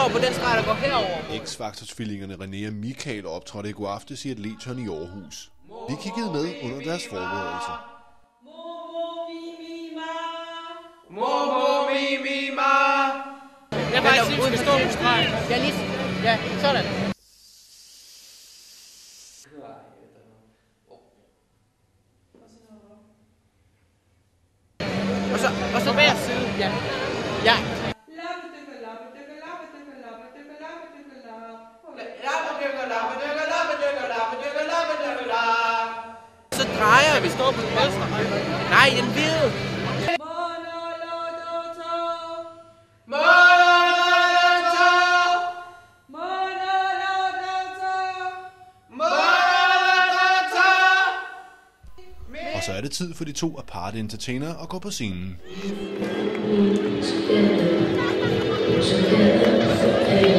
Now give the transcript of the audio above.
står på den streg, der går herover. X-Factor-tvillingerne René og Michael optrådte i går aftes i Atleton i Aarhus. Vi kiggede med under deres forberedelser. Jeg bare sige, vi skal stå på streg. Ja, lige. Ja, sådan. Og så hver side. Ja. Ja. Så drejer vi. Står på den venstre. Nej, den hvide. Og så er det tid for de to aparte entertainere at gå på scenen. Together,